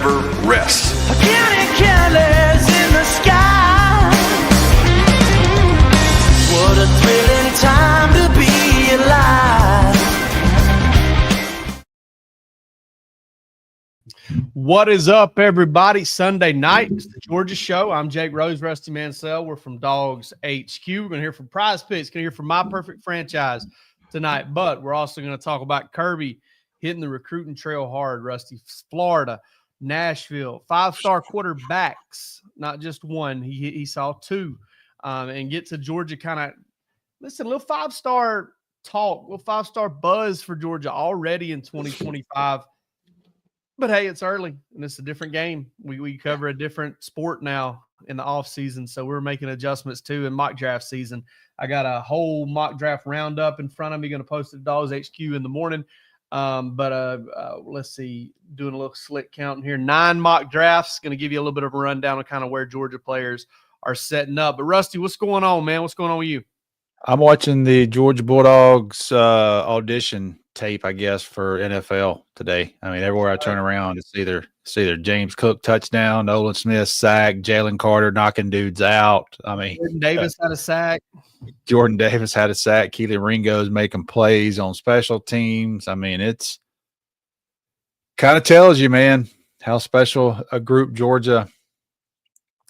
never rests. Counting careless in the sky. What a thrilling time to be alive. What is up, everybody? Sunday night, it's the Georgia Show. I'm Jake Rose, Rusty Mansell. We're from Dawgs HQ. We're going to hear from Prize Picks. Going to hear from My Perfect Franchise tonight. But we're also going to talk about Kirby hitting the recruiting trail hard. Rusty, Florida, Nashville, 5-star quarterbacks, not just one. He saw two, and get to Georgia. Kind of listen, a little 5-star talk, a little 5-star buzz for Georgia already in 2025. But hey, it's early and it's a different game. We cover a different sport now in the off season, so we're making adjustments too in mock draft season. I got a whole mock draft roundup in front of me. Going to post it at DawgsHQ in the morning. Let's see, doing a little slick counting here. 9 mock drafts. Going to give you a little bit of a rundown of kind of where Georgia players are setting up. But Rusty, what's going on, man? What's going on with you? I'm watching the Georgia Bulldogs audition tape, I guess, for NFL today. I mean, everywhere I turn around, it's either James Cook touchdown, Nolan Smith sack, Jalen Carter knocking dudes out. I mean, Jordan Davis had a sack. Jordan Davis had a sack. Keely Ringo's making plays on special teams. I mean, it's kind of tells you, man, how special a group Georgia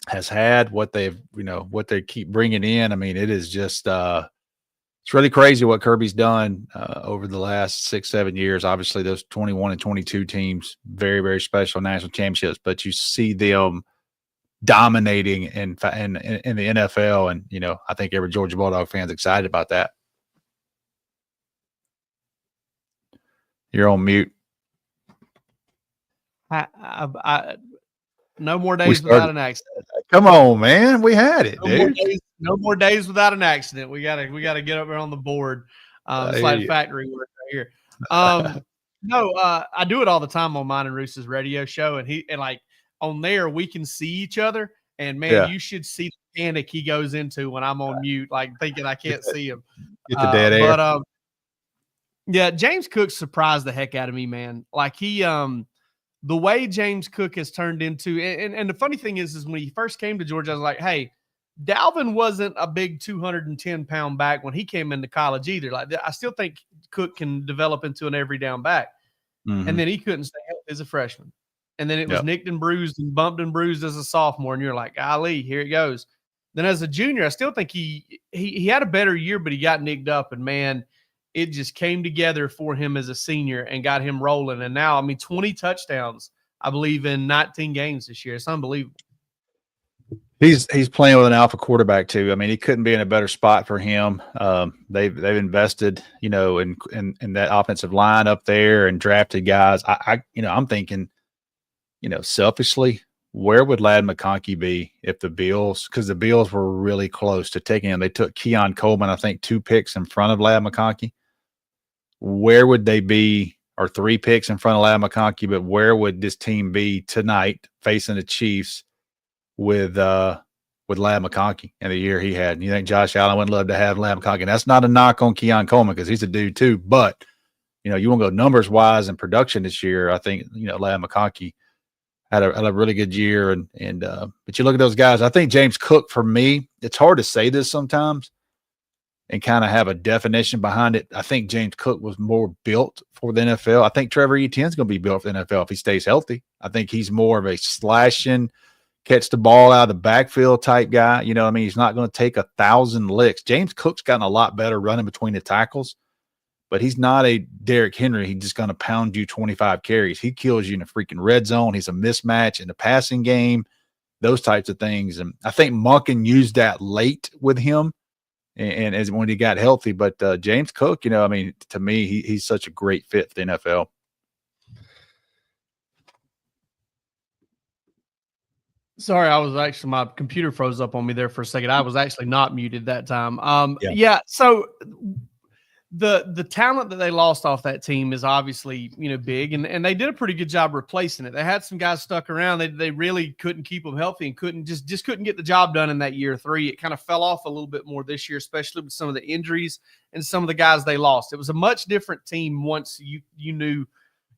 has had, what they've, what they keep bringing in. I mean, it is just it's really crazy what Kirby's done over the last 6-7 years. Obviously, those 21 and 22 teams, very, very special national championships, but you see them dominating in the NFL. And, I think every Georgia Bulldog fan's excited about that. You're on mute. No more days without an accident. Come on, man. We had it, dude. No more days without an accident. We gotta get up there on the board. It's like factory work right here. I do it all the time on mine and Roos's radio show, and like on there we can see each other. And man, you should see the panic he goes into when I'm on mute, like thinking I can't see him. Get the dead air. But yeah, James Cook surprised the heck out of me, man. Like the way James Cook has turned into, and the funny thing is when he first came to Georgia, I was like, hey, Dalvin wasn't a big 210-pound back when he came into college either. Like, I still think Cook can develop into an every down back. Mm-hmm. And then he couldn't stay healthy as a freshman. And then it was nicked and bruised and bumped and bruised as a sophomore. And you're like, Ali, here it goes. Then as a junior, I still think he had a better year, but he got nicked up. And man, it just came together for him as a senior and got him rolling. And now, 20 touchdowns, I believe, in 19 games this year. It's unbelievable. He's playing with an alpha quarterback too. I mean, he couldn't be in a better spot for him. They've invested, in that offensive line up there and drafted guys. I'm thinking, selfishly, where would Ladd McConkey be if the Bills, because the Bills were really close to taking him. They took Keon Coleman, I think 2 picks in front of Ladd McConkey. Where would they be, or 3 picks in front of Ladd McConkey, but where would this team be tonight facing the Chiefs with Ladd McConkey and the year he had? And you think Josh Allen would love to have Ladd McConkey? And that's not a knock on Keon Coleman because he's a dude too. But, you want to go numbers wise and production this year. I think, Ladd McConkey had a really good year. But you look at those guys, I think James Cook, for me, it's hard to say this sometimes and kind of have a definition behind it. I think James Cook was more built for the NFL. I think Trevor Etienne's going to be built for the NFL if he stays healthy. I think he's more of a slashing, catch the ball out of the backfield type guy. He's not going to take 1,000 licks. James Cook's gotten a lot better running between the tackles, but he's not a Derrick Henry. He's just going to pound you 25 carries. He kills you in the freaking red zone. He's a mismatch in the passing game, those types of things. And I think Monken used that late with him and as when he got healthy. But James Cook, to me, he's such a great fit for the NFL. Sorry, my computer froze up on me there for a second. I was actually not muted that time. So the talent that they lost off that team is obviously, big, and they did a pretty good job replacing it. They had some guys stuck around. They really couldn't keep them healthy and couldn't get the job done in that year 3. It kind of fell off a little bit more this year, especially with some of the injuries and some of the guys they lost. It was a much different team once you knew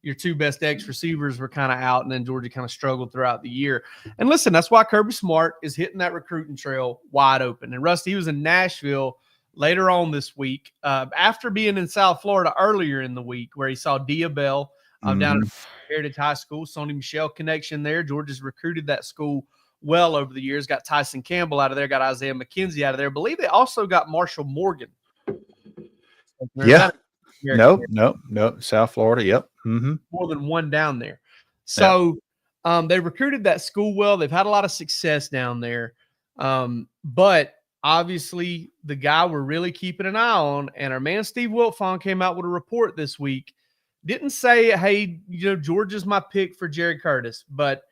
your two best X receivers were kind of out, and then Georgia kind of struggled throughout the year. And listen, that's why Kirby Smart is hitting that recruiting trail wide open. And Rusty, he was in Nashville later on this week after being in South Florida earlier in the week, where he saw Dia Bell down at Heritage High School. Sony Michel connection there. Georgia's recruited that school well over the years. Got Tyson Campbell out of there. Got Isaiah McKenzie out of there. I believe they also got Marshall Morgan. Yeah. No. South Florida. Yep. More than one down there. So they recruited that school well. They've had a lot of success down there. But obviously the guy we're really keeping an eye on, and our man Steve Wiltfong came out with a report this week, didn't say, hey, Georgia's my pick for Jared Curtis, but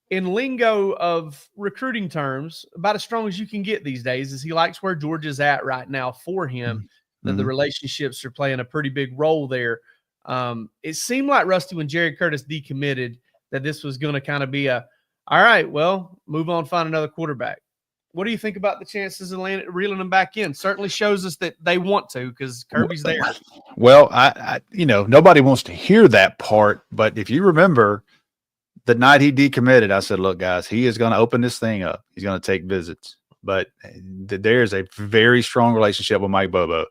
in lingo of recruiting terms, about as strong as you can get these days, is he likes where Georgia's at right now for him. That the relationships are playing a pretty big role there. It seemed like, Rusty, when Jared Curtis decommitted, that this was going to kind of be all right, well, move on, find another quarterback. What do you think about the chances of reeling them back in? Certainly shows us that they want to, because Kirby's there. Well, I nobody wants to hear that part, but if you remember the night he decommitted, I said, look, guys, he is going to open this thing up. He's going to take visits, but there's a very strong relationship with Mike Bobo.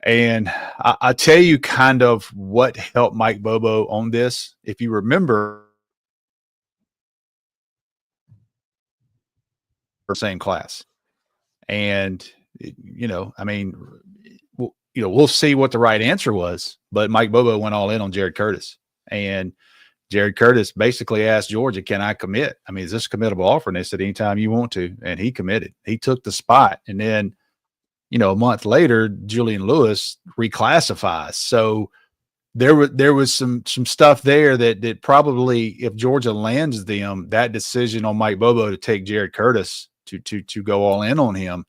And I tell you kind of what helped Mike Bobo on this. If you remember, same class. And, we'll see what the right answer was. But Mike Bobo went all in on Jared Curtis. And Jared Curtis basically asked Georgia, can I commit? I mean, is this a committable offer? And they said, anytime you want to. And he committed. He took the spot. And then, a month later, Julian Lewis reclassifies. So there was some stuff there that probably, if Georgia lands them, that decision on Mike Bobo to take Jared Curtis to go all in on him,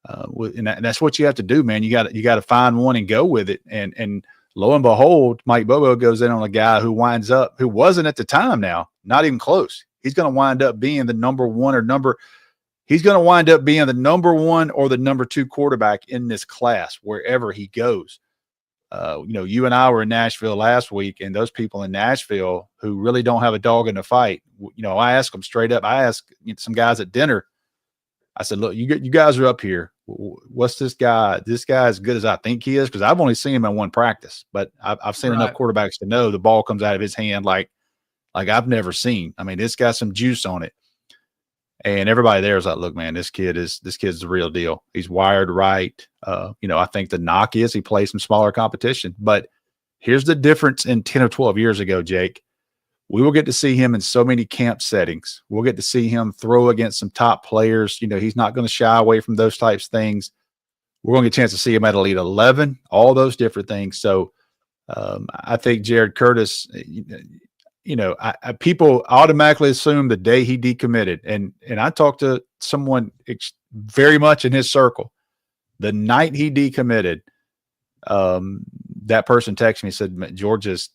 and that's what you have to do, man. You got to find one and go with it. And lo and behold, Mike Bobo goes in on a guy who wasn't at the time now, not even close. He's going to wind up being the number one or number two quarterback in this class, wherever he goes. You and I were in Nashville last week, and those people in Nashville who really don't have a dog in the fight, I asked them straight up. I asked some guys at dinner, I said, look, you guys are up here. What's this guy? This guy as good as I think he is? Because I've only seen him in one practice, but I've seen enough quarterbacks to know the ball comes out of his hand like I've never seen. I mean, it's got some juice on it. And everybody there is like, look, man, this kid's the real deal. He's wired right. I think the knock is he plays some smaller competition. But here's the difference in 10 or 12 years ago, Jake. We will get to see him in so many camp settings. We'll get to see him throw against some top players. He's not going to shy away from those types of things. We're going to get a chance to see him at Elite 11, all those different things. So I think Jared Curtis, people automatically assume the day he decommitted. And I talked to someone very much in his circle. The night he decommitted, that person texted me, said, Georgia's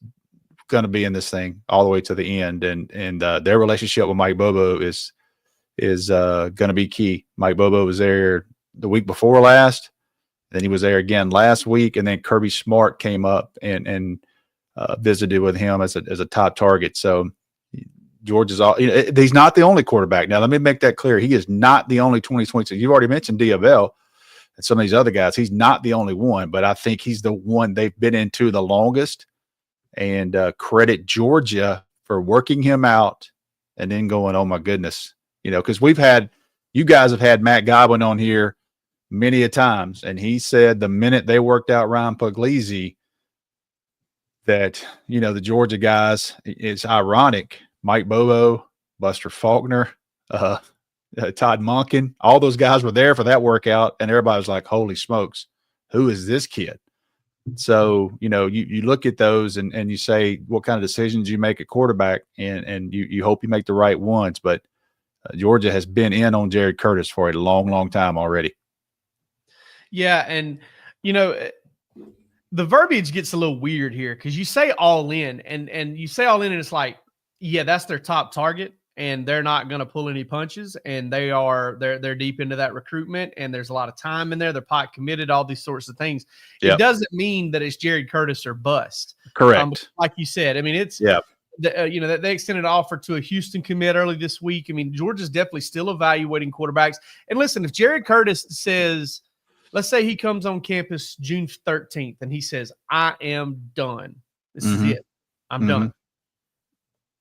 going to be in this thing all the way to the end. And their relationship with Mike Bobo is going to be key. Mike Bobo was there the week before last. Then he was there again last week. And then Kirby Smart came up and visited with him as a top target. So Georgia's he's not the only quarterback. Now, let me make that clear. He is not the only 2022. You've already mentioned Diabell and some of these other guys. He's not the only one, but I think he's the one they've been into the longest. And credit Georgia for working him out and then going, oh my goodness, because you guys have had Matt Godwin on here many a times. And he said the minute they worked out Ryan Puglisi that, the Georgia guys, it's ironic. Mike Bobo, Buster Faulkner, Todd Monken, all those guys were there for that workout. And everybody was like, holy smokes, who is this kid? So, you look at those and you say, what kind of decisions you make at quarterback, and you hope you make the right ones. But Georgia has been in on Jared Curtis for a long, long time already. Yeah. And, the verbiage gets a little weird here because you say all in and you say all in and it's like, yeah, that's their top target and they're not going to pull any punches, and they're deep into that recruitment and there's a lot of time in there. They're pot committed, all these sorts of things. Yep. It doesn't mean that it's Jared Curtis or bust. Correct. Like you said, I mean, it's yeah. You know, that they extended an offer to a Houston commit early this week. I mean, Georgia's definitely still evaluating quarterbacks. And listen, if Jared Curtis says, let's say he comes on campus June 13th and he says, I am done. This is it. I'm done.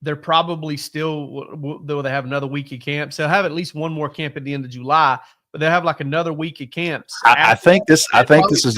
They're probably still, though they have another week of camps. They'll have at least one more camp at the end of July, but they'll have like another week of camps. I think this is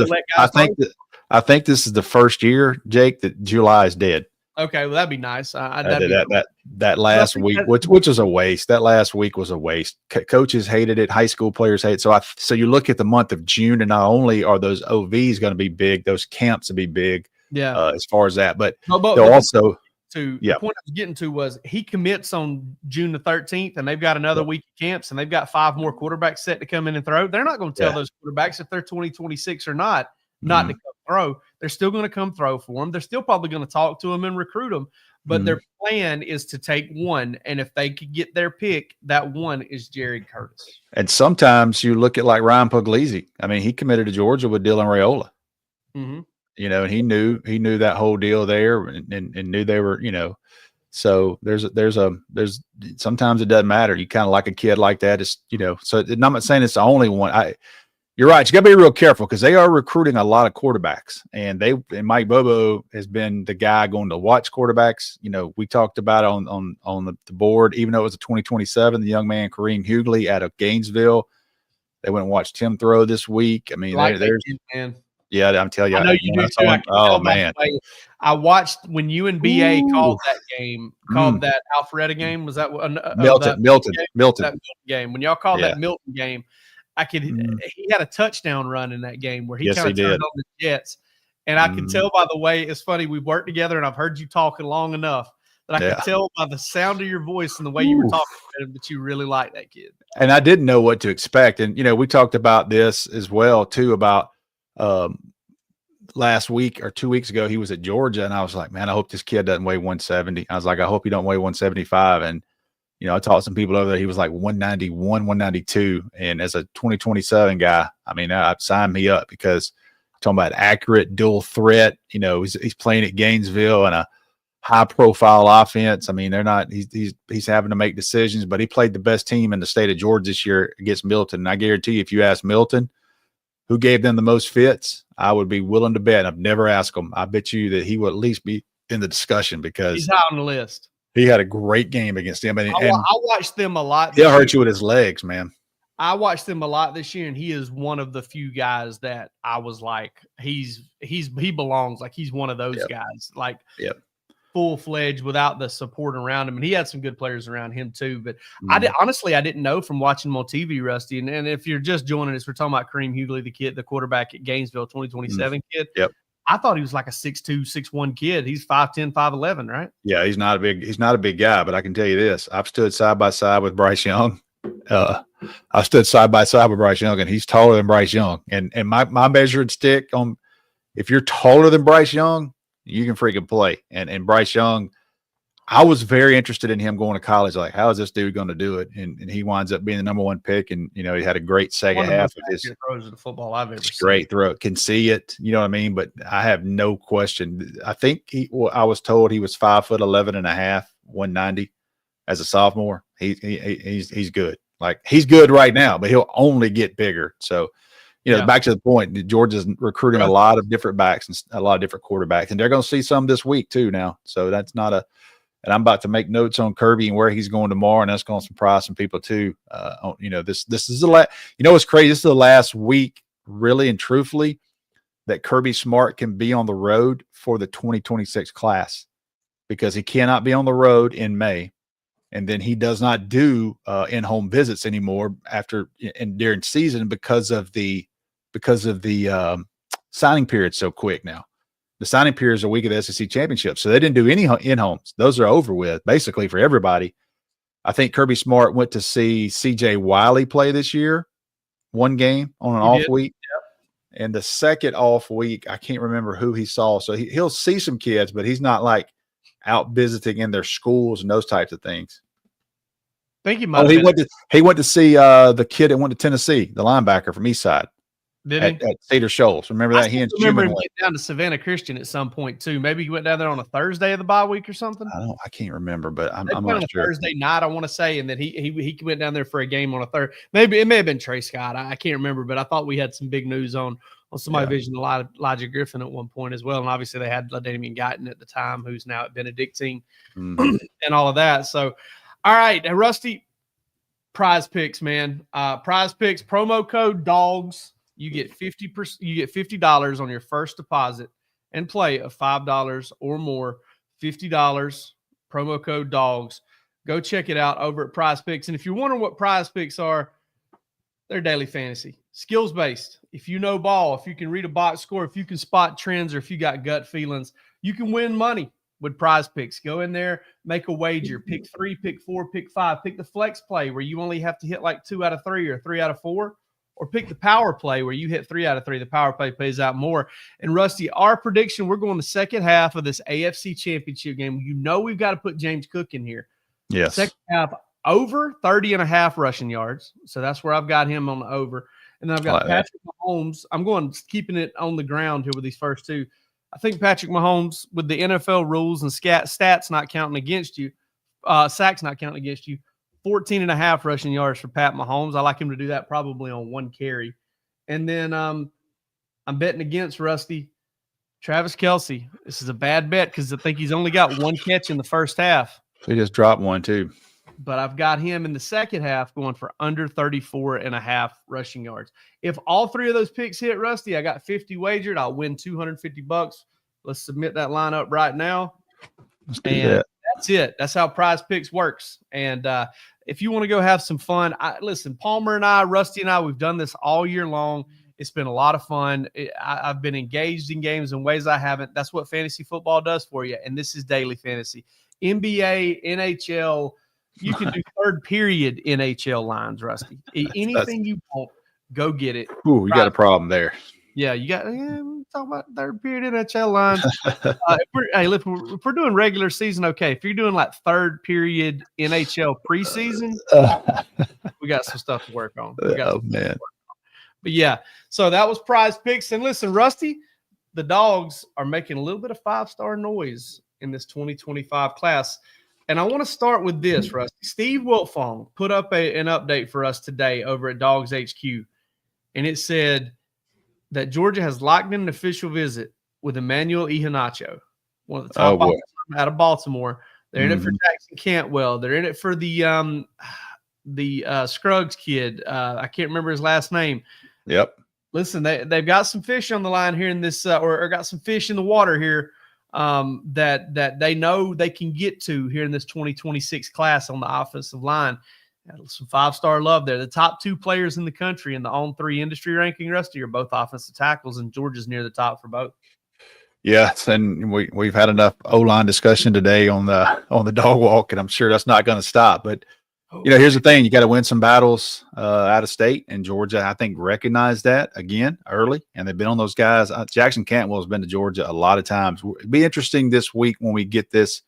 the first year, Jake, that July is dead. Okay, well, that'd be nice. That last week, which was a waste. That last week was a waste. Coaches hated it. High school players hate it. So you look at the month of June, and not only are those OVs going to be big, those camps will be big. Yeah. As far as that, but they'll also. The point I was getting to was he commits on June the 13th, and they've got another week of camps, and they've got 5 more quarterbacks set to come in and throw. They're not going to tell those quarterbacks if they're 2026 or not to come throw. They're still going to come throw for them. They're still probably going to talk to them and recruit them, but their plan is to take one, and if they could get their pick, that one is Jared Curtis. And sometimes you look at like Ryan Puglisi. I mean, he committed to Georgia with Dylan Raiola. You know, and he knew that whole deal there, and knew they were, you know. So there's sometimes it doesn't matter. You kind of like a kid like that. It's, you know. So I'm not saying it's the only one. You're right. You got to be real careful because they are recruiting a lot of quarterbacks, and Mike Bobo has been the guy going to watch quarterbacks. You know, we talked about it on the board, even though it was a 2027, the young man Kareem Hughley out of Gainesville. They went and watched him throw this week. I mean, there's. Yeah, I'm telling you. I know you do too. Oh man, I watched when you and BA called that game, that Alpharetta game. Was that Milton game? When y'all called that Milton game, I could. He had a touchdown run in that game where he kind of turned on the Jets, and I could tell by the way. It's funny, we've worked together, and I've heard you talking long enough that I could tell by the sound of your voice and the way you were talking about him that you really like that kid. And I didn't know what to expect, and you know, we talked about this as well too about. Last week or 2 weeks ago, he was at Georgia, and I was like, man, I hope this kid doesn't weigh 170. I was like, I hope he don't weigh 175. And, you know, I talked to some people over there. He was like 191, 192. And as a 2027 guy, I mean, I'd sign me up because I'm talking about accurate dual threat. You know, he's playing at Gainesville and a high profile offense. I mean, he's having to make decisions, but he played the best team in the state of Georgia this year against Milton. And I guarantee you, if you ask Milton, who gave them the most fits, I would be willing to bet. I've never asked him. I bet you that he will at least be in the discussion because he's high on the list. He had a great game against them. And I watched them a lot. He'll hurt you with his legs, man. I watched them a lot this year, and he is one of the few guys that I was like, he belongs. Like he's one of those guys. Like full-fledged without the support around him. And he had some good players around him too. But I didn't know from watching him on TV, Rusty. And if you're just joining us, we're talking about Kareem Hughley, the quarterback at Gainesville, 2027 kid. Yep. I thought he was like a 6'2", 6'1" kid. He's 5'10", 5'11", right? Yeah, he's not a big guy, but I can tell you this. I've stood side by side with Bryce Young. I stood side by side with Bryce Young, and he's taller than Bryce Young. And my measuring stick on, if you're taller than Bryce Young, you can freaking play. And Bryce Young, I was very interested in him going to college. Like, how is this dude going to do it? And he winds up being the #1 pick. And, you know, he had a great second half of his throws of the football I've ever seen. Great throw. Can see it. You know what I mean? But I have no question. I think I was told he was 5'11.5", 190 as a sophomore. He's good. Like, he's good right now, but he'll only get bigger. So, you know, back to the point, Georgia's recruiting a lot of different backs and a lot of different quarterbacks, and they're going to see some this week too now. So that's not and I'm about to make notes on Kirby and where he's going tomorrow, and that's going to surprise some people too. You know, this is the last. You know what's crazy? This is the last week, really and truthfully, that Kirby Smart can be on the road for the 2026 class, because he cannot be on the road in May, and then he does not do in-home visits anymore during season because of the signing period so quick now. The signing period is a week of the SEC championship, so they didn't do any in-homes. Those are over with, basically, for everybody. I think Kirby Smart went to see C.J. Wiley play this year, one game on an off week. Yep. And the second off week, I can't remember who he saw. So he'll see some kids, but he's not like out visiting in their schools and those types of things. I think he might. He went to see the kid that went to Tennessee, the linebacker from Eastside. Did he? At Cedar Shoals. Remember that? He and remember Schumann him went. getting down to Savannah Christian at some point too. Maybe he went down there on a Thursday of the bye week or something. I can't remember, but I'm On not a sure. Thursday night, I want to say, and then he went down there for a game on a third. Maybe it may have been Trey Scott. I can't remember, but I thought we had some big news on somebody vision Elijah Griffin at one point as well, and obviously they had Damian Guyton at the time, who's now at Benedictine, and all of that. So, all right, Rusty, Prize Picks, man. Prize Picks promo code DAWGS. You get 50%. You get $50 on your first deposit and play of $5 or more. $50. Promo code DAWGS. Go check it out over at Prize Picks. And if you're wondering what Prize Picks are, they're daily fantasy, skills based. If you know ball, if you can read a box score, if you can spot trends, or if you got gut feelings, you can win money with Prize Picks. Go in there, make a wager, pick 3, pick 4, pick 5, pick the flex play where you only have to hit like 2 out of 3 or 3 out of 4. Or pick the power play where you hit 3 out of 3. The power play pays out more. And Rusty, our prediction, we're going the second half of this AFC Championship game. You know we've got to put James Cook in here. Yes. Second half, over 30.5 rushing yards. So that's where I've got him on the over. And then I've got Patrick Mahomes. I'm going keeping it on the ground here with these first two. I think Patrick Mahomes, with the NFL rules and stats not counting against you, sacks not counting against you, 14.5 rushing yards for Pat Mahomes. I like him to do that probably on 1 carry. And then I'm betting against Rusty, Travis Kelce. This is a bad bet because I think he's only got 1 catch in the first half. So he just dropped one too. But I've got him in the second half going for under 34.5 rushing yards. If all 3 of those picks hit, Rusty, I got 50 wagered. I'll win $250. Let's submit that lineup right now. Let's do that. That's it. That's how Prize Picks works. And if you want to go have some fun, listen, Palmer and I, Rusty and I, we've done this all year long. It's been a lot of fun. I've been engaged in games in ways I haven't. That's what fantasy football does for you. And this is daily fantasy. NBA, NHL, you can do third period NHL lines, Rusty. Anything you want, go get it. Ooh, you got a problem there. Yeah, you got talk about third period NHL lines. If we're doing regular season, okay. If you're doing like third period NHL preseason, we got some stuff to work on. Man. But yeah, so that was Prize Picks. And listen, Rusty, the Dogs are making a little bit of 5-star noise in this 2025 class. And I want to start with this, Rusty. Steve Wiltfong put up an update for us today over at Dawgs HQ. And it said that Georgia has locked in an official visit with Emmanuel Iheanacho, one of the top out of Baltimore. They're in it for Jackson Cantwell. They're in it for the Scruggs kid. I can't remember his last name. Yep. Listen, they've got some fish on the line here in this, or got some fish in the water here that they know they can get to here in this 2026 class on the offensive line. Some 5-star love there. The top 2 players in the country in the On3 industry ranking, Rusty, are both offensive tackles, and Georgia's near the top for both. Yes, and we've had enough O-line discussion today on the dog walk, and I'm sure that's not going to stop. But here's the thing: you got to win some battles out of state, and Georgia, I think, recognized that again early, and they've been on those guys. Jackson Cantwell has been to Georgia a lot of times. It'll be interesting this week when we get this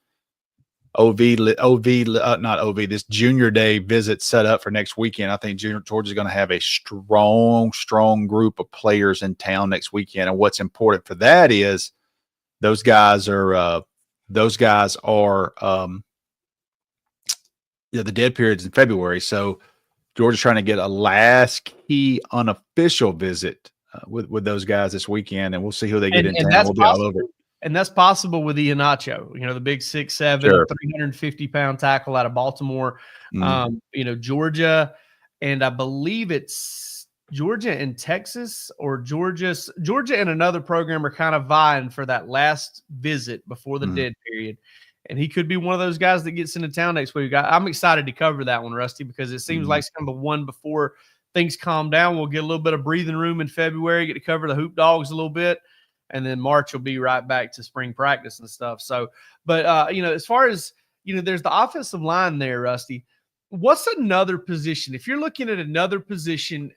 this junior day visit set up for next weekend. I think Georgia's going to have a strong group of players in town next weekend. And what's important for that is those guys are the dead periods in February. So Georgia's trying to get a last key unofficial visit with those guys this weekend, and we'll see who they get in town. We'll be all over it. And that's possible with Iheanacho, the big 6'7", 350-pound tackle out of Baltimore. Georgia, and I believe it's Georgia and Texas, or Georgia and another program are kind of vying for that last visit before the dead period. And he could be one of those guys that gets into town next week. I'm excited to cover that one, Rusty, because it seems like it's kind of the one before things calm down. We'll get a little bit of breathing room in February, get to cover the Hoop Dogs a little bit. And then March will be right back to spring practice and stuff. So, but, as far as, there's the offensive line there, Rusty. What's another position? If you're looking at another position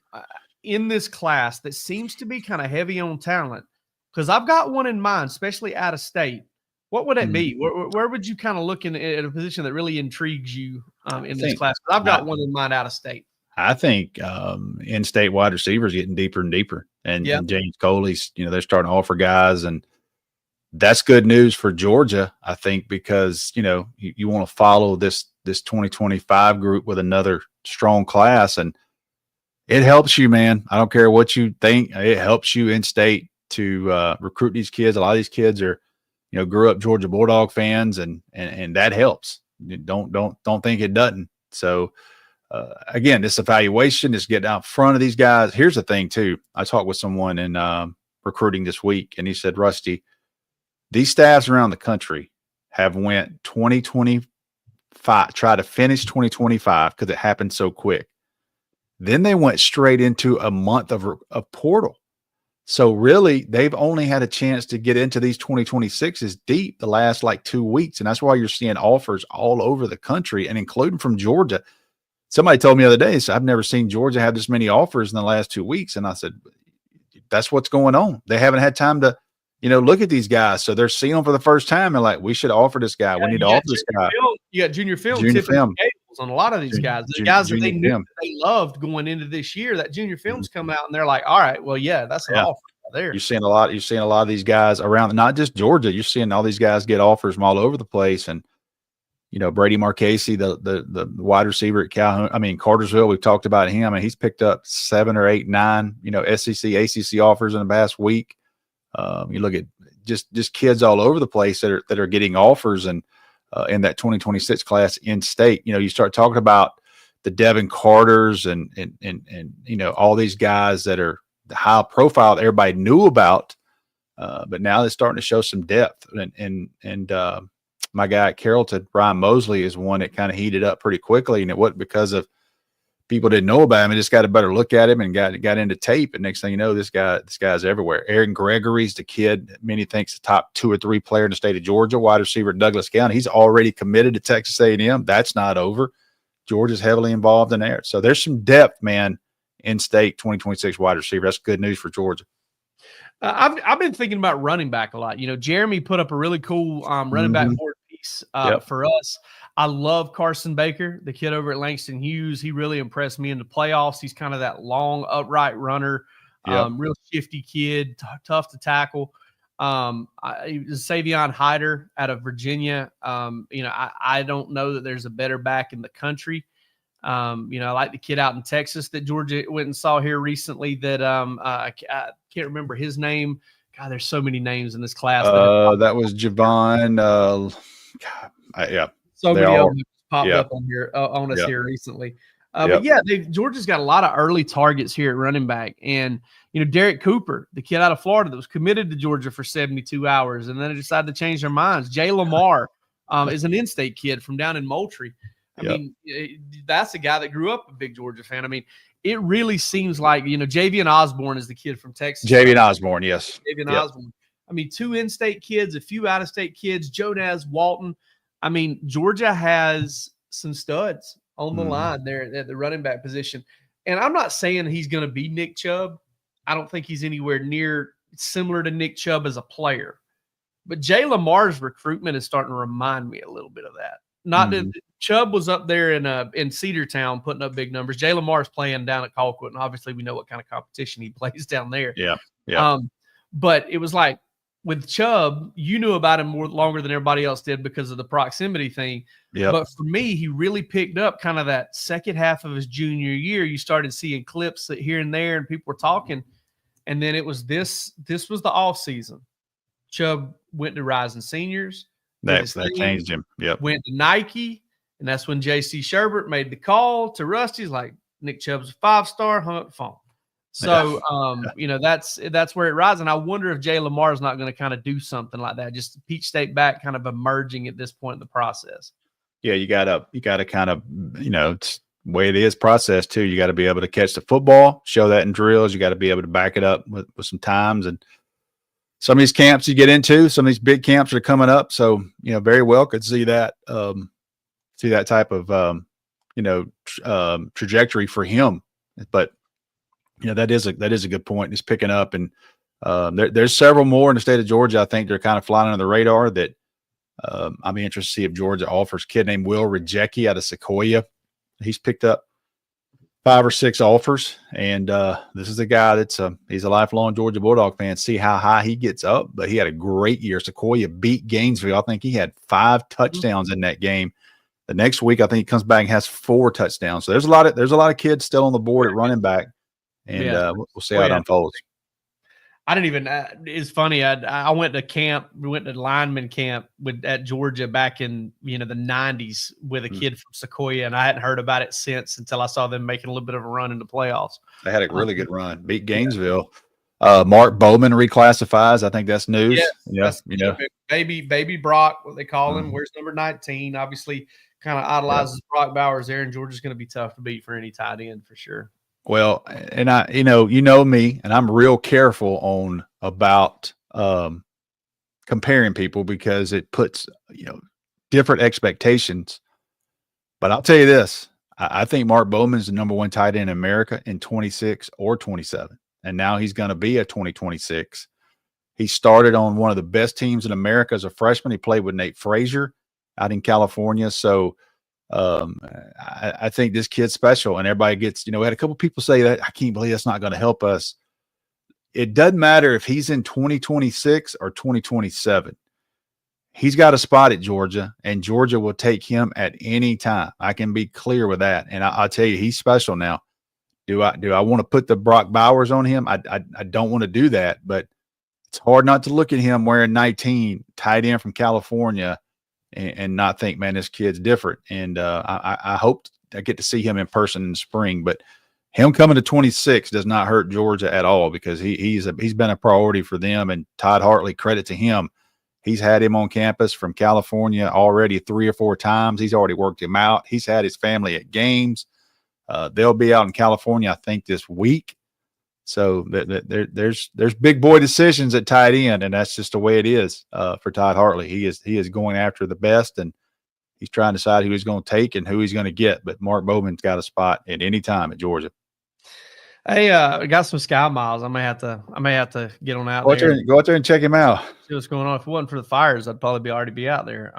in this class that seems to be kind of heavy on talent, because I've got one in mind, especially out of state. What would it be? Where would you kind of look at a position that really intrigues you in this class? I've got one in mind out of state. I think in-state wide receivers getting deeper and deeper. and James Coley's, they're starting to offer guys, and that's good news for Georgia, I think, because, you want to follow this 2025 group with another strong class, and it helps you, man. I don't care what you think. It helps you in state to recruit these kids. A lot of these kids are, grew up Georgia Bulldog fans, and that helps. Don't think it doesn't. So again, this evaluation is getting out front of these guys. Here's the thing too. I talked with someone in recruiting this week, and he said, Rusty, these staffs around the country have went 2025, try to finish 2025 because it happened so quick. Then they went straight into a month of portal. So really, they've only had a chance to get into these 2026s deep the last 2 weeks. And that's why you're seeing offers all over the country, and including from Georgia. Somebody told me the other day, so I've never seen Georgia have this many offers in the last 2 weeks. And I said, that's what's going on. They haven't had time to, look at these guys. So they're seeing them for the first time and we should offer this guy. We need to offer this guy. You got junior film on a lot of these guys. The guys that they knew that they loved going into this year, that junior films come out and they're like, all right, well, that's an offer there. You're seeing a lot of these guys around, not just Georgia. You're seeing all these guys get offers from all over the place. And, Brady Marchese, the wide receiver at Cartersville, we've talked about him. I mean, he's picked up 7 or 8, 9, SEC, ACC offers in the past week. You look at just kids all over the place that are getting offers, and in that 2026 class in state. You start talking about the Devin Carters and all these guys that are the high profile that everybody knew about, but now they're starting to show some depth. And my guy at Carrollton, Brian Mosley, is one that kind of heated up pretty quickly, and it wasn't because of people didn't know about him. He just got a better look at him and got into tape. And next thing you know, this guy's everywhere. Aaron Gregory's the kid many thinks the top 2 or 3 player in the state of Georgia, wide receiver at Douglas County. He's already committed to Texas A&M. That's not over. Georgia's heavily involved in there. So there's some depth, man, in state 2026 wide receiver. That's good news for Georgia. I've been thinking about running back a lot. Jeremy put up a really cool running back board piece for us. I love Carson Baker, the kid over at Langston Hughes. He really impressed me in the playoffs. He's kind of that long, upright runner, real shifty kid, tough to tackle. Savion Hyder out of Virginia. I don't know that there's a better back in the country. I like the kid out in Texas that Georgia went and saw here recently that I can't remember his name. God, there's so many names in this class. That was Javon. So many of them popped up on here on us here recently. But Georgia's got a lot of early targets here at running back. And, Derek Cooper, the kid out of Florida that was committed to Georgia for 72 hours and then decided to change their minds. Jay Lamar is an in-state kid from down in Moultrie. I mean, that's a guy that grew up a big Georgia fan. I mean, it really seems like, Javian Osborne is the kid from Texas. Javian Osborne, yes. Osborne. I mean, 2 in-state kids, a few out-of-state kids, Jonaz Walton. I mean, Georgia has some studs on the line there at the running back position. And I'm not saying he's going to be Nick Chubb. I don't think he's anywhere near similar to Nick Chubb as a player. But Jay Lamar's recruitment is starting to remind me a little bit of that. Not that Chubb was up there in Cedartown putting up big numbers. Jay Lamar's playing down at Colquitt, and obviously we know what kind of competition he plays down there. But it was like with Chubb, you knew about him longer than everybody else did because of the proximity thing. But for me, he really picked up kind of that second half of his junior year. You started seeing clips here and there, and people were talking. And then it was this was the off season. Chubb went to Rising Seniors. That changed him. Went to Nike, and that's when J.C. Sherbert made the call to Rusty's like, Nick Chubb's a 5-star, hung up the phone. So, that's where it rides. And I wonder if Jay Lamar is not going to kind of do something like that. Just Peach State back kind of emerging at this point in the process. Yeah, you gotta kind of, it's the way it is process too. You got to be able to catch the football, show that in drills. You got to be able to back it up with some times. And some of these camps you get into, some of these big camps are coming up. So, very well could see that, type of, trajectory for him. But, that is a good point. It's picking up, and there's several more in the state of Georgia. I think they're kind of flying under the radar that I'll be interested to see if Georgia offers. A kid named Will Rejecki out of Sequoia. He's picked up 5 or 6 offers, and this is a guy that's he's a lifelong Georgia Bulldog fan. See how high he gets up, but he had a great year. Sequoia beat Gainesville. I think he had 5 touchdowns in that game. The next week, I think he comes back and has 4 touchdowns. So there's a lot of kids still on the board at running back, and we'll see how it unfolds. I didn't even. It's funny. I went to camp. We went to lineman camp at Georgia back in the 90s with a kid from Sequoia, and I hadn't heard about it since until I saw them making a little bit of a run in the playoffs. They had a really good run. Beat Gainesville. Mark Bowman reclassifies. I think that's news. Yes, baby Brock, what they call him. Where's number 19? Obviously, kind of idolizes Brock Bowers there, and Georgia's going to be tough to beat for any tight end for sure. Well, and you know me, and I'm real careful about comparing people because it puts different expectations. But I'll tell you this: I think Mark Bowman is the number 1 tight end in America in 26 or 27, and now he's going to be a 2026. He started on one of the best teams in America as a freshman. He played with Nate Frazier out in California, so. I think this kid's special, and everybody gets, we had a couple people say that I can't believe that's not going to help us. It doesn't matter if he's in 2026 or 2027. He's got a spot at Georgia, and Georgia will take him at any time. I can be clear with that. And I'll tell you, he's special now. Do I want to put the Brock Bowers on him? I don't want to do that, but it's hard not to look at him wearing 19, tight end from California, and not think, man, this kid's different. And I hope I get to see him in person in the spring. But him coming to 26 does not hurt Georgia at all because he's been a priority for them. And Todd Hartley, credit to him, he's had him on campus from California already 3 or 4 times. He's already worked him out. He's had his family at games. They'll be out in California, I think, this week. So there's big boy decisions at tight end, and that's just the way it is for Todd Hartley. He is going after the best, and he's trying to decide who he's going to take and who he's going to get. But Mark Bowman's got a spot at any time at Georgia. Hey, I got some Sky Miles. I may have to get on out there. Go out there and check him out. See what's going on. If it wasn't for the fires, I'd probably already be out there.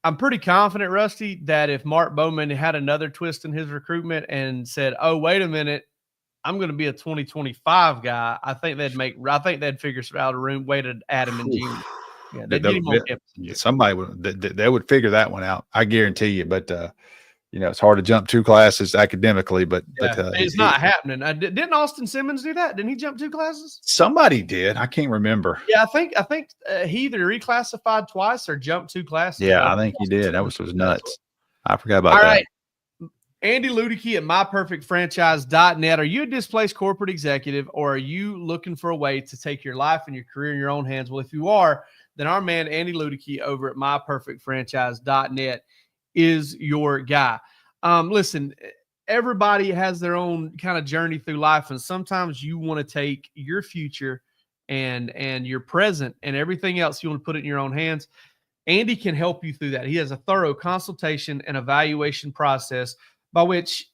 I'm pretty confident, Rusty, that if Mark Bowman had another twist in his recruitment and said, "Oh, wait a minute, I'm going to be a 2025 guy," I think they'd figure out a way to add him in June. Yeah, they'd get him on campus. Somebody would figure that one out. I guarantee you. But it's hard to jump 2 classes academically, but it's not happening. Didn't Austin Simmons do that? Didn't he jump 2 classes? Somebody did. I can't remember. Yeah, I think he either reclassified twice or jumped 2 classes. Yeah, I think he did. That was nuts. I forgot about that. All right. Andy Ludicky at myperfectfranchise.net. Are you a displaced corporate executive, or are you looking for a way to take your life and your career in your own hands? Well, if you are, then our man Andy Ludicky over at myperfectfranchise.net is your guy. Listen, everybody has their own kind of journey through life, and sometimes you want to take your future and your present and everything else, you want to put it in your own hands. Andy can help you through that. He has a thorough consultation and evaluation process by which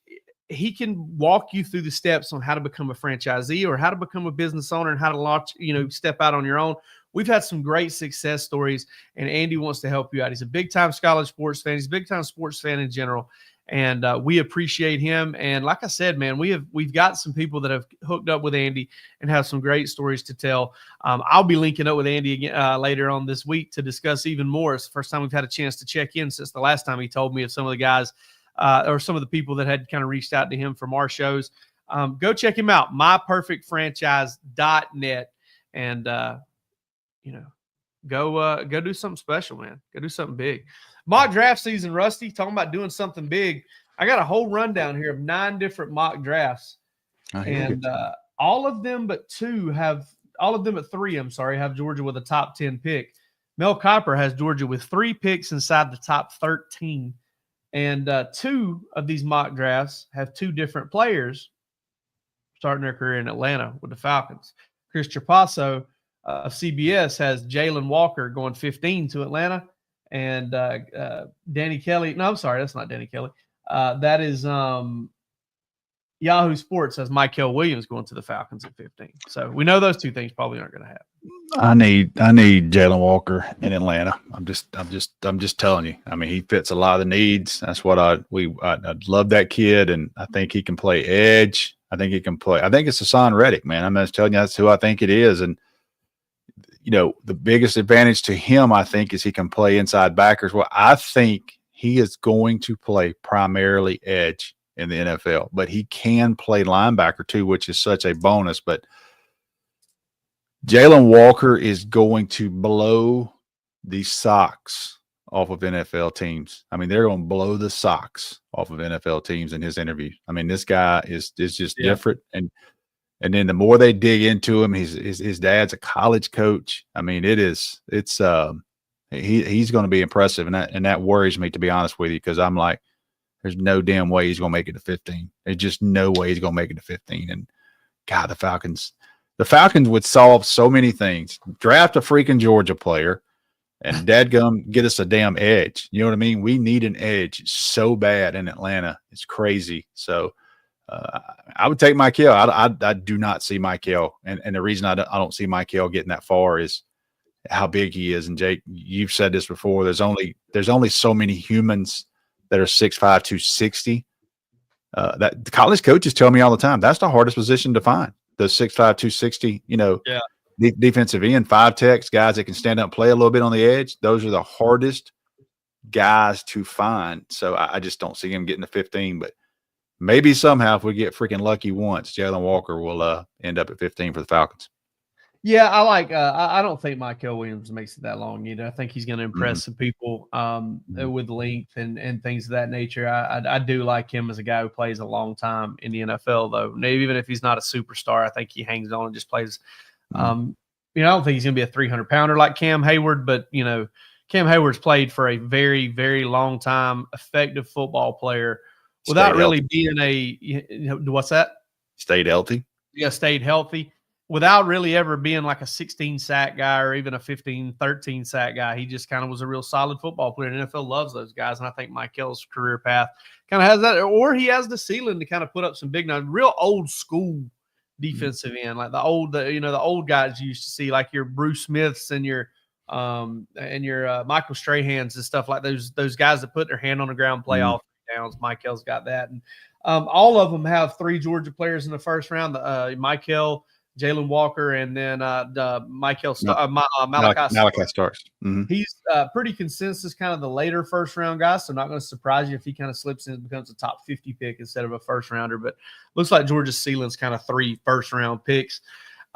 he can walk you through the steps on how to become a franchisee or how to become a business owner and how to launch, step out on your own. We've had some great success stories, and Andy wants to help you out. He's a big-time college sports fan. He's a big-time sports fan in general, and we appreciate him. And like I said, man, we've got some people that have hooked up with Andy and have some great stories to tell. I'll be linking up with Andy again later on this week to discuss even more. It's the first time we've had a chance to check in since the last time he told me of some of the guys or some of the people that had kind of reached out to him from our shows. Go check him out, myperfectfranchise.net, and go do something special, man. Go do something big. Mock draft season, Rusty, talking about doing something big. I got a whole rundown here of 9 different mock drafts. And all of them but 3, have Georgia with a top 10 pick. Mel Kiper has Georgia with 3 picks inside the top 13. And 2 of these mock drafts have 2 different players starting their career in Atlanta with the Falcons. Chris Trapasso of CBS has Jalen Walker going 15 to Atlanta, and Danny Kelly. No, I'm sorry, that's not Danny Kelly. That is Yahoo Sports has Michael Williams going to the Falcons at 15. So we know those two things probably aren't going to happen. I need Jalen Walker in Atlanta. I'm just telling you. I mean, he fits a lot of the needs. That's what I love that kid, and I think he can play edge. I think he can play. I think it's Hassan Reddick, man. I'm just telling you, that's who I think it is. And the biggest advantage to him, I think, is he can play inside backers. Well, I think he is going to play primarily edge in the NFL, but he can play linebacker too, which is such a bonus. But Jalen Walker is going to blow the socks off of NFL teams. I mean, they're going to blow the socks off of NFL teams in his interview. I mean, this guy is just different. And then the more they dig into him, his dad's a college coach. I mean, he's going to be impressive. And that worries me, to be honest with you, because I'm like, there's no damn way he's going to make it to 15. There's just no way he's going to make it to 15. And God, the Falcons would solve so many things. Draft a freaking Georgia player and dadgum get us a damn edge. You know what I mean? We need an edge so bad in Atlanta. It's crazy. So I would take Michael. I do not see Michael. And the reason I don't see Michael getting that far is how big he is. And Jake, you've said this before. There's only so many humans that are 6'5", 260. That the college coaches tell me all the time, that's the hardest position to find. The 6'5", 260, defensive end, 5 techs, guys that can stand up and play a little bit on the edge. Those are the hardest guys to find. So I just don't see him getting to 15. But maybe somehow, if we get freaking lucky once, Jalen Walker will end up at 15 for the Falcons. Yeah, I like. I don't think Michael Williams makes it that long either. I think he's going to impress some people with length and things of that nature. I do like him as a guy who plays a long time in the NFL, though. Maybe even if he's not a superstar, I think he hangs on and just plays. I don't think he's going to be a 300-pounder like Cam Hayward, but Cam Hayward's played for a very, very long time, effective football player without really being what's that? Stayed healthy. Yeah, stayed healthy. Without really ever being like a 16-sack guy or even a 15, 13-sack guy. He just kind of was a real solid football player. And NFL loves those guys. And I think Michael's career path kind of has that, or he has the ceiling to kind of put up some big numbers. Real old school defensive end, like the old guys you used to see, like your Bruce Smiths and your Michael Strahans and stuff like those guys that put their hand on the ground, play all 3 downs. Michael's got that. And all of them have 3 Georgia players in the first round. Michael, Jalen Walker, and then Malachi Starks. Mm-hmm. He's pretty consensus, kind of the later first-round guy, so not going to surprise you if he kind of slips in and becomes a top 50 pick instead of a first-rounder. But looks like Georgia's ceiling's kind of 3 first-round picks.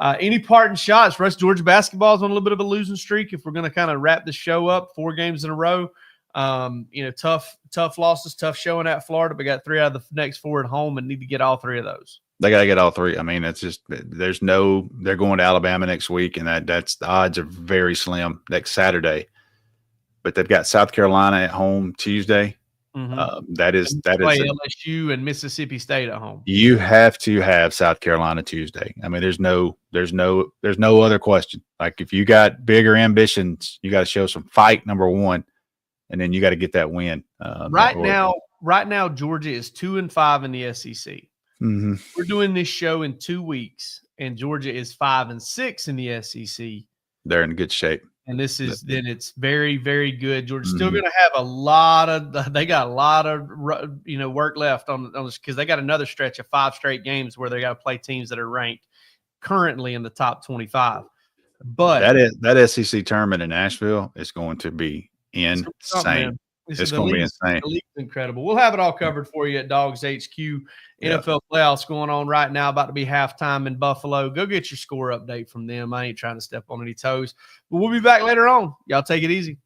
Any parting shots? Rush, Georgia basketball is on a little bit of a losing streak. If we're going to kind of wrap the show up, 4 games in a row. Tough losses, tough showing at Florida, but got 3 out of the next 4 at home and need to get all 3 of those. They got to get all 3. I mean, it's just they're going to Alabama next week, and that's the odds are very slim next Saturday. But they've got South Carolina at home Tuesday. Mm-hmm. That is LSU and Mississippi State at home. You have to have South Carolina Tuesday. I mean, there's no other question. Like, if you got bigger ambitions, you got to show some fight, number one, and then you got to get that win. Right now, Georgia is 2-5 in the SEC. Mm-hmm. We're doing this show in 2 weeks, and Georgia is 5-6 in the SEC. They're in good shape. And it's very, very good. Georgia's still going to have they got a lot of work left on this, because they got another stretch of 5 straight games where they got to play teams that are ranked currently in the top 25. But that SEC tournament in Nashville is going to be insane. It's going to be insane. The league's incredible. We'll have it all covered for you at Dawgs HQ. NFL playoffs going on right now, about to be halftime in Buffalo. Go get your score update from them. I ain't trying to step on any toes. But we'll be back later on. Y'all take it easy.